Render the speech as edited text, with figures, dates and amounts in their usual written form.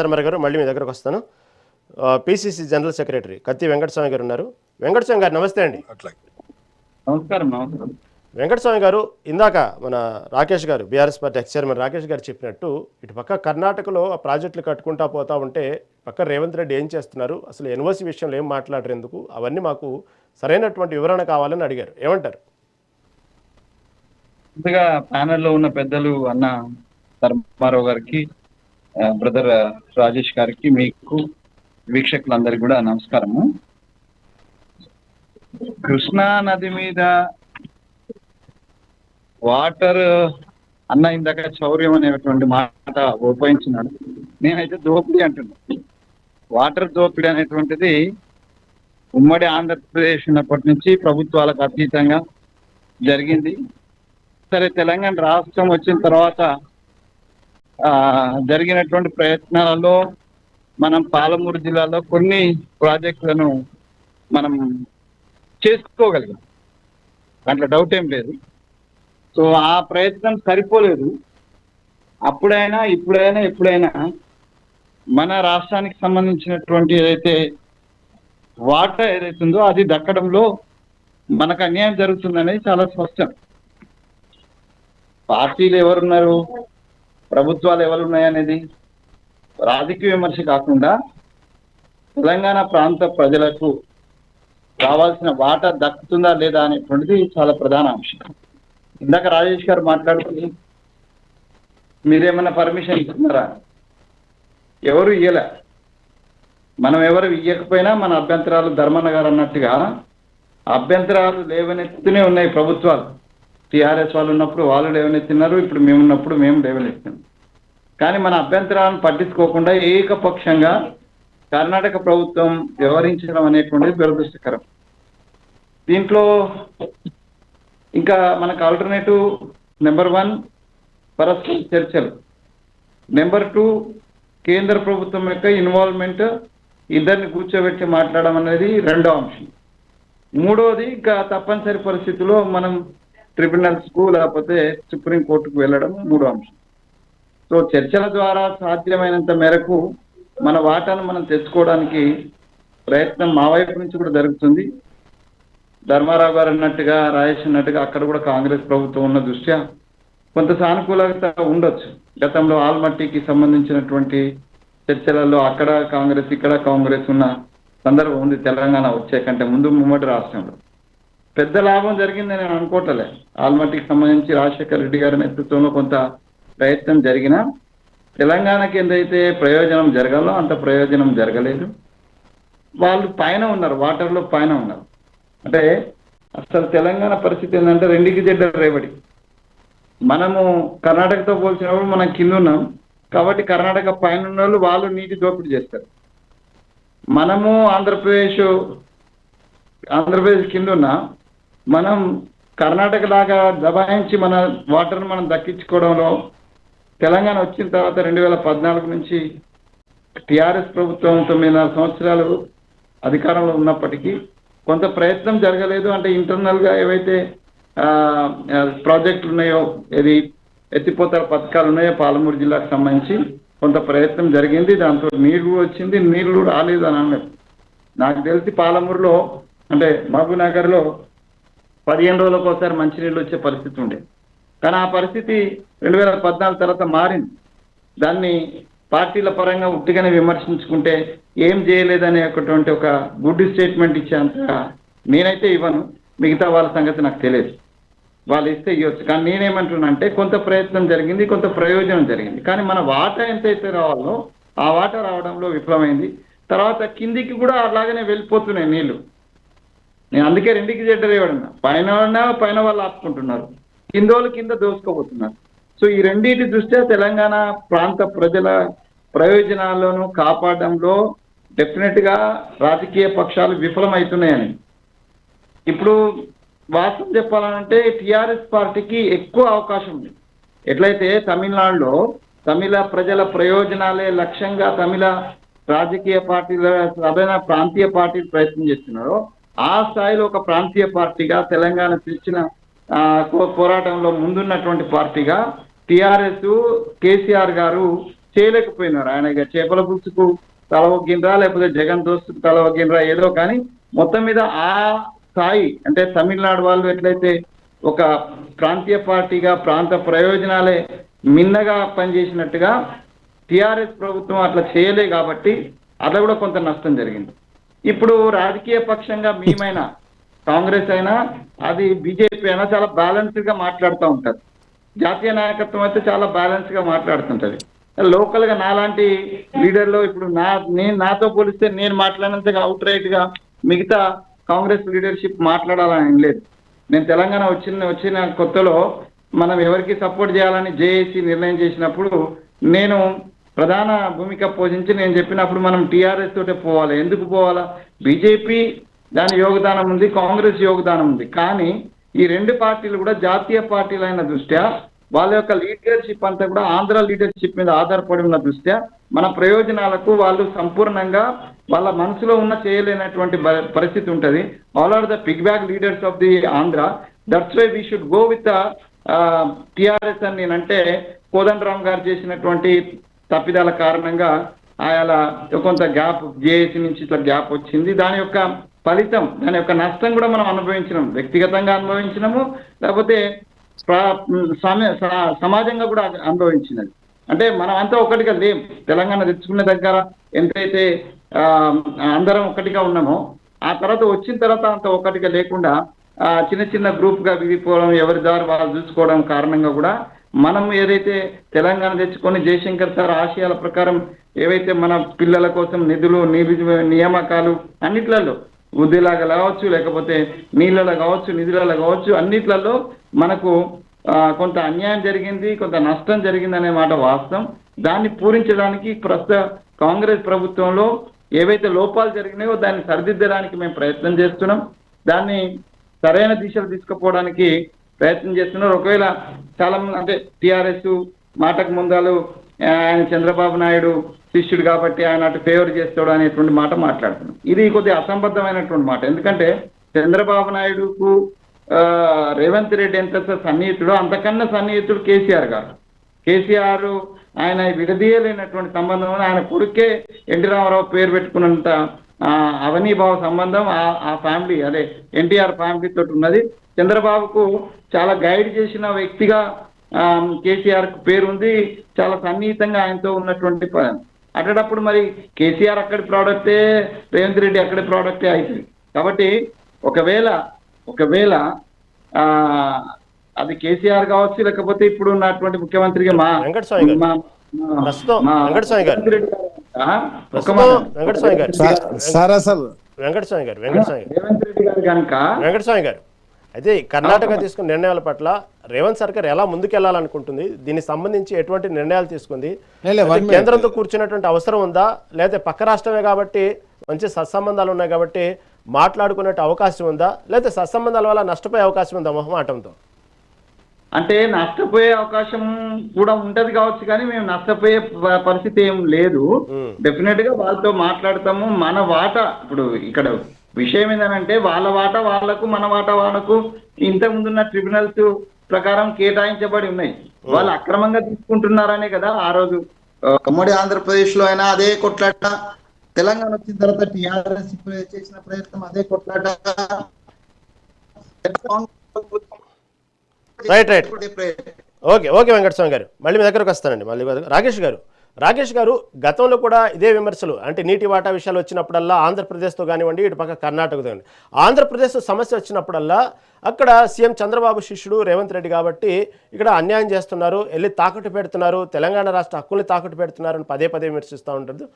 ధర్మర్ గారు మళ్ళీ మీ దగ్గరకు వస్తాను. పిసిసి జనరల్ సెక్రటరీ కత్తి వెంకటస్వామి గారు ఉన్నారు. వెంకటస్వామి గారు నమస్తే అండి. నమస్కారం. నమస్కారం వెంకటస్వామి గారు, ఇందాక మన రాకేష్ గారు BRS party X chairman Rakesh గారు చెప్పినట్టు ఇటు పక్క కర్ణాటకలో ఆ ప్రాజెక్టులు కట్టుకుంటా పోతా ఉంటే పక్క రేవంత్ రెడ్డి ఏం చేస్తున్నారు, అసలు ఎన్ఓసి విషయంలో ఏం మాట్లాడరు ఎందుకు, అవన్నీ మాకు సరైనటువంటి వివరణ కావాలని అడిగారు. ఏమంటారు? ముందుగా ప్యానెల్లో ఉన్న పెద్దలు అన్న ధర్మారావు గారికి, బ్రదర్ రాజేష్ గారికి, మీకు వీక్షకులందరికీ కూడా నమస్కారము. కృష్ణా నది మీద వాటర్ అన్న ఇందాక చౌర్యం అనేటువంటి మాట ఉపయోగించినాడు. నేనైతే దోపిడీ అంటున్నాను. వాటర్ దోపిడీ అనేటువంటిది ఉమ్మడి ఆంధ్రప్రదేశ్ ఉన్నప్పటి నుంచి ప్రభుత్వాలకు అతీతంగా జరిగింది. సరే, తెలంగాణ రాష్ట్రం వచ్చిన తర్వాత జరిగినటువంటి ప్రయత్నాలలో మనం పాలమూరు జిల్లాలో కొన్ని ప్రాజెక్టులను మనం చేసుకోగలిగాం, దాంట్లో డౌట్ ఏం లేదు. సో ఆ ప్రయత్నం సరిపోలేదు. అప్పుడైనా ఇప్పుడైనా ఎప్పుడైనా మన రాష్ట్రానికి సంబంధించినటువంటి ఏదైతే వాటర్ ఏదైతుందో అది దక్కడంలో మనకు అన్యాయం జరుగుతుందనేది చాలా స్పష్టం. పార్టీలు ఎవరున్నారు, ప్రభుత్వాలు ఎవరున్నాయనేది రాజకీయ విమర్శ కాకుండా తెలంగాణ ప్రాంత ప్రజలకు రావాల్సిన వాటా దక్కుతుందా లేదా అనేటువంటిది చాలా ప్రధాన అంశం. ఇందాక రాజేష్ గారు మాట్లాడుతుంది, మీరేమన్నా పర్మిషన్ ఇస్తున్నారా? ఎవరు ఇయ్యలే. మనం ఎవరు ఇయ్యకపోయినా మన అభ్యంతరాలు ధర్మన్న గారు అన్నట్టుగా అభ్యంతరాలు లేవనెత్తునే ఉన్నాయి ప్రభుత్వాలు. టీఆర్ఎస్ వాళ్ళు ఉన్నప్పుడు వాళ్ళు లేవనెత్తినారు, ఇప్పుడు మేము ఉన్నప్పుడు మేము లేవనెత్తున్నాం. కానీ మన అభ్యంతరాలను పట్టించుకోకుండా ఏకపక్షంగా కర్ణాటక ప్రభుత్వం వ్యవహరించడం అనేటువంటిది దురదృష్టకరం. దీంట్లో ఇంకా మనకు ఆల్టర్నేటివ్ నెంబర్ 1 పరస్పర చర్చలు, నెంబర్ 2 కేంద్ర ప్రభుత్వం యొక్క ఇన్వాల్వ్మెంట్, ఇద్దరిని కూర్చోబెట్టి మాట్లాడడం అనేది రెండో అంశం. మూడోది ఇంకా తప్పనిసరి పరిస్థితుల్లో మనం ట్రిబ్యునల్స్కు లేకపోతే సుప్రీంకోర్టుకు వెళ్ళడం మూడో అంశం. సో చర్చల ద్వారా సాధ్యమైనంత మేరకు మన వాటాను మనం తెచ్చుకోవడానికి ప్రయత్నం మా వైపు నుంచి కూడా జరుగుతుంది. ధర్మారావు గారు అన్నట్టుగా, రాజేష్ అన్నట్టుగా అక్కడ కూడా కాంగ్రెస్ ప్రభుత్వం ఉన్న దృష్ట్యా కొంత సానుకూలత ఉండొచ్చు. గతంలో ఆల్మట్టికి సంబంధించినటువంటి చర్చలలో అక్కడ కాంగ్రెస్ ఇక్కడ కాంగ్రెస్ ఉన్న సందర్భం ఉంది. తెలంగాణ వచ్చే కంటే ముందు ఉమ్మడి రాష్ట్రంలో పెద్ద లాభం జరిగిందని నేను అనుకోవట్లే. ఆల్మట్టికి సంబంధించి రాజశేఖర రెడ్డి గారి నేతృత్వంలో కొంత ప్రయత్నం జరిగినా తెలంగాణకి ఎంతైతే ప్రయోజనం జరగాలో అంత ప్రయోజనం జరగలేదు. వాళ్ళు పైన ఉన్నారు, వాటర్లో పైన ఉన్నారు. అంటే అసలు తెలంగాణ పరిస్థితి ఏంటంటే రెండుకి జడ్డ రేవడి. మనము కర్ణాటకతో పోల్చినప్పుడు మనం కింద ఉన్నాం కాబట్టి కర్ణాటక పైన ఉన్న వాళ్ళు నీటి దోపిడీ చేస్తారు. మనము ఆంధ్రప్రదేశ్ కింద ఉన్నా మనం కర్ణాటక లాగా దబాయించి మన వాటర్ను మనం దక్కించుకోవడంలో తెలంగాణ వచ్చిన తర్వాత 2014 నుంచి టీఆర్ఎస్ ప్రభుత్వం 9.5 సంవత్సరాలు అధికారంలో ఉన్నప్పటికీ కొంత ప్రయత్నం జరగలేదు. అంటే ఇంటర్నల్గా ఏవైతే ప్రాజెక్టులు ఉన్నాయో, ఏది ఎత్తిపోతల పథకాలు ఉన్నాయో పాలమూరు జిల్లాకు సంబంధించి కొంత ప్రయత్నం జరిగింది. దాంతో నీళ్లు వచ్చింది, నీళ్లు రాలేదు అని అన్నారు. నాకు తెలిసి పాలమూరులో అంటే మహబూబ్నగర్లో 15 రోజులకు ఒకసారి మంచినీళ్ళు వచ్చే పరిస్థితి ఉండేది. కానీ ఆ పరిస్థితి 2014 తర్వాత మారింది. దాన్ని పార్టీల పరంగా ఉట్టిగానే విమర్శించుకుంటే ఏం చేయలేదనేటువంటి ఒక గుడ్ స్టేట్మెంట్ ఇచ్చేంత నేనైతే ఇవ్వను. మిగతా వాళ్ళ సంగతి నాకు తెలియదు, వాళ్ళు ఇస్తే ఇవ్వచ్చు. కానీ నేనేమంటున్నా అంటే కొంత ప్రయత్నం జరిగింది, కొంత ప్రయోజనం జరిగింది. కానీ మన వాటా ఎంతైతే రావాలో ఆ వాటా రావడంలో విఫలమైంది. తర్వాత కిందికి కూడా అలాగనే వెళ్ళిపోతున్నాయి నీళ్లు. నేను అందుకే రెండుకి జడ్డరేవాడన్నా, పైన వాళ్ళు ఆపుకుంటున్నారు, కిందోళ్ళు కింద దోసుకోబోతున్నారు. సో ఈ రెండింటి దృష్ట్యా తెలంగాణ ప్రాంత ప్రజల ప్రయోజనాలను కాపాడడంలో డెఫినెట్గా రాజకీయ పక్షాలు విఫలమవుతున్నాయని. ఇప్పుడు వాస్తవం చెప్పాలంటే టీఆర్ఎస్ పార్టీకి ఎక్కువ అవకాశం ఉంది. ఎట్లయితే తమిళనాడులో తమిళ ప్రజల ప్రయోజనాలే లక్ష్యంగా తమిళ రాజకీయ పార్టీల సరైన ప్రాంతీయ పార్టీలు ప్రయత్నం చేస్తున్నారో ఆ స్థాయిలో ఒక ప్రాంతీయ పార్టీగా తెలంగాణ తెచ్చిన పోరాటంలో ముందున్నటువంటి పార్టీగా టిఆర్ఎస్ కేసీఆర్ గారు చేయలేకపోయినారు. ఆయన ఇక చేపల పులుసుకు తల ఒగ్గినరా, లేకపోతే జగన్ దోస్తుకు తల ఒగ్గినరా ఏదో కానీ మొత్తం మీద ఆ స్థాయి అంటే తమిళనాడు వాళ్ళు ఎట్లయితే ఒక ప్రాంతీయ పార్టీగా ప్రాంత ప్రయోజనాలే మిన్నగా పనిచేసినట్టుగా టిఆర్ఎస్ ప్రభుత్వం అట్లా చేయలే కాబట్టి అట్లా కూడా కొంత నష్టం జరిగింది. ఇప్పుడు రాజకీయ పక్షంగా మేమైనా కాంగ్రెస్ అయినా అది బీజేపీ అయినా చాలా బ్యాలెన్స్డ్ గా మాట్లాడుతూ ఉంటారు. జాతీయ నాయకత్వం అయితే చాలా బ్యాలెన్స్ గా మాట్లాడుతుంటది. లోకల్ గా నాలాంటి లీడర్లు ఇప్పుడు నాతో పోలిస్తే నేను మాట్లాడినంతగా అవుట్ రైట్ గా మిగతా కాంగ్రెస్ లీడర్షిప్ మాట్లాడాలని లేదు. నేను తెలంగాణ వచ్చిన కొత్తలో మనం ఎవరికి సపోర్ట్ చేయాలని జేఏసీ నిర్ణయం చేసినప్పుడు నేను ప్రధాన భూమిక పోషించి నేను చెప్పినప్పుడు మనం టీఆర్ఎస్ తోటే పోవాలి. ఎందుకు పోవాలా? బీజేపీ దాని యోగదానం ఉంది, కాంగ్రెస్ యోగదానం ఉంది. కానీ ఈ రెండు పార్టీలు కూడా జాతీయ పార్టీలైన దృష్ట్యా వాళ్ళ యొక్క లీడర్షిప్ అంతా కూడా ఆంధ్ర లీడర్షిప్ మీద ఆధారపడి ఉన్న దృష్ట్యా మన ప్రయోజనాలకు వాళ్ళు సంపూర్ణంగా వాళ్ళ మనసులో ఉన్న చేయలేనటువంటి పరిస్థితి ఉంటుంది. All are the big bag leaders of the Andhra. That's why we should go with TRS అని నేనంటే కోదండరామ్ గారు చేసినటువంటి తప్పిదాల కారణంగా ఆయన కొంత గ్యాప్ జేఏసీ నుంచి ఇట్లా గ్యాప్ వచ్చింది. దాని యొక్క ఫలితం, దాని యొక్క నష్టం కూడా మనం అనుభవించినాం, వ్యక్తిగతంగా అనుభవించినాము, లేకపోతే సమాజంగా కూడా అనుభవించినది. అంటే మనం అంతా ఒకటిగా లేం. తెలంగాణ తెచ్చుకునే దగ్గర ఎంతైతే అందరం ఒకటిగా ఉన్నామో ఆ తర్వాత వచ్చిన తర్వాత అంత ఒకటిగా లేకుండా చిన్న చిన్న గ్రూప్ గా విడిపోవడం, ఎవరి దారి వాళ్ళు చూసుకోవడం కారణంగా కూడా మనం ఏదైతే తెలంగాణ తెచ్చుకొని జయశంకర్ సార్ ఆశయాల ప్రకారం ఏవైతే మన పిల్లల కోసం నిధులు నియామకాలు అన్నిట్లలో ఉద్యోగాలు కావచ్చు, లేకపోతే నీళ్ళలో కావచ్చు, నిధులలో కావచ్చు, అన్నిట్లలో మనకు కొంత అన్యాయం జరిగింది, కొంత నష్టం జరిగింది అనే మాట వాస్తవం. దాన్ని పూరించడానికి ప్రస్తుత కాంగ్రెస్ ప్రభుత్వంలో ఏవైతే లోపాలు జరిగినాయో దాన్ని సరిదిద్దడానికి మేము ప్రయత్నం చేస్తున్నాం. దాన్ని సరైన దిశలో తీసుకుపోవడానికి ప్రయత్నం చేస్తున్నారు. ఒకవేళ చాలా మంది అంటే టిఆర్ఎస్ మాటకు ముందాలు ఆయన చంద్రబాబు నాయుడు శిష్యుడు కాబట్టి ఆయన అటు ఫేవర్ చేస్తాడు అనేటువంటి మాట మాట్లాడుతున్నాం. ఇది కొద్దిగా అసంబద్ధమైనటువంటి మాట. ఎందుకంటే చంద్రబాబు నాయుడుకు రేవంత్ రెడ్డి ఎంత సన్నిహితుడో అంతకన్నా సన్నిహితుడు కేసీఆర్ గారు. కేసీఆర్ ఆయన విడదీయలేనటువంటి సంబంధం, ఆయన కొడుకే ఎన్టీ రామారావు పేరు పెట్టుకున్నంత అవనీభావ సంబంధం ఆ ఫ్యామిలీ అదే ఎన్టీఆర్ ఫ్యామిలీ తోటి ఉన్నది. చంద్రబాబుకు చాలా గైడ్ చేసిన వ్యక్తిగా కేసీఆర్ కు పేరుంది, చాలా సన్నిహితంగా ఆయనతో ఉన్నటువంటి అటప్పుడు మరి కేసీఆర్ అక్కడి ప్రోడక్టే, రేవంత్ రెడ్డి అక్కడి ప్రోడక్టే అవుతుంది. కాబట్టి ఒకవేళ అది కేసీఆర్ కావచ్చు, లేకపోతే ఇప్పుడు ఉన్నటువంటి ముఖ్యమంత్రిగా రేవంత్ రెడ్డి గారు కనుక వెంకటస్వామి గారు అయితే కర్ణాటక తీసుకున్న నిర్ణయాల పట్ల రేవంత్ సర్కార్ ఎలా ముందుకెళ్లాలనుకుంటుంది? దీనికి సంబంధించి ఎటువంటి నిర్ణయాలు తీసుకుంది? కేంద్రంతో కూర్చున్నటువంటి అవసరం ఉందా, లేకపోతే పక్క రాష్ట్రమే కాబట్టి మంచి సత్సంబంధాలు ఉన్నాయి కాబట్టి మాట్లాడుకునే అవకాశం ఉందా, లేకపోతే సత్సంబంధాల వల్ల నష్టపోయే అవకాశం ఉందా మొహమాటంతో? అంటే నష్టపోయే అవకాశం కూడా ఉంటది కావచ్చు, కానీ మేము నష్టపోయే పరిస్థితి ఏం లేదు. డెఫినెట్ గా వాళ్ళతో మాట్లాడతాము. మన వాటా ఇప్పుడు ఇక్కడ విషయం ఏంటంటే వాళ్ళ వాటా వాళ్లకు, మన వాటా వాళ్ళకు ఇంతకు ముందున్న ట్రిబ్యునల్స్ ప్రకారం కేటాయించబడి ఉన్నాయి. వాళ్ళు అక్రమంగా తీసుకుంటున్నారనే కదా ఆ రోజు ఉమ్మడి ఆంధ్రప్రదేశ్ లో అయినా అదే కొట్లాట, తెలంగాణ వచ్చిన తర్వాత టీఆర్ఎస్ చేసిన ప్రయత్నం అదే కొట్లాట. రైట్ ఓకే వెంకటస్వామి గారు, మళ్ళీ మీ దగ్గరకు వస్తానండి. మళ్ళీ రాకేష్ గారు గతంలో కూడా ఇదే విమర్శలు అంటే నీటి వాటా విషయాలు వచ్చినప్పుడల్లా ఆంధ్రప్రదేశ్తో కానివ్వండి, ఇటు పక్క కర్ణాటకతో కానివ్వండి, ఆంధ్రప్రదేశ్ సమస్య వచ్చినప్పుడల్లా అక్కడ సీఎం చంద్రబాబు శిష్యుడు రేవంత్ రెడ్డి కాబట్టి ఇక్కడ అన్యాయం చేస్తున్నారు, వెళ్ళి తాకట్టు పెడుతున్నారు, తెలంగాణ రాష్ట్ర హక్కుల్ని తాకట్టు పెడుతున్నారు అని పదే విమర్శిస్తూ ఉంటారు.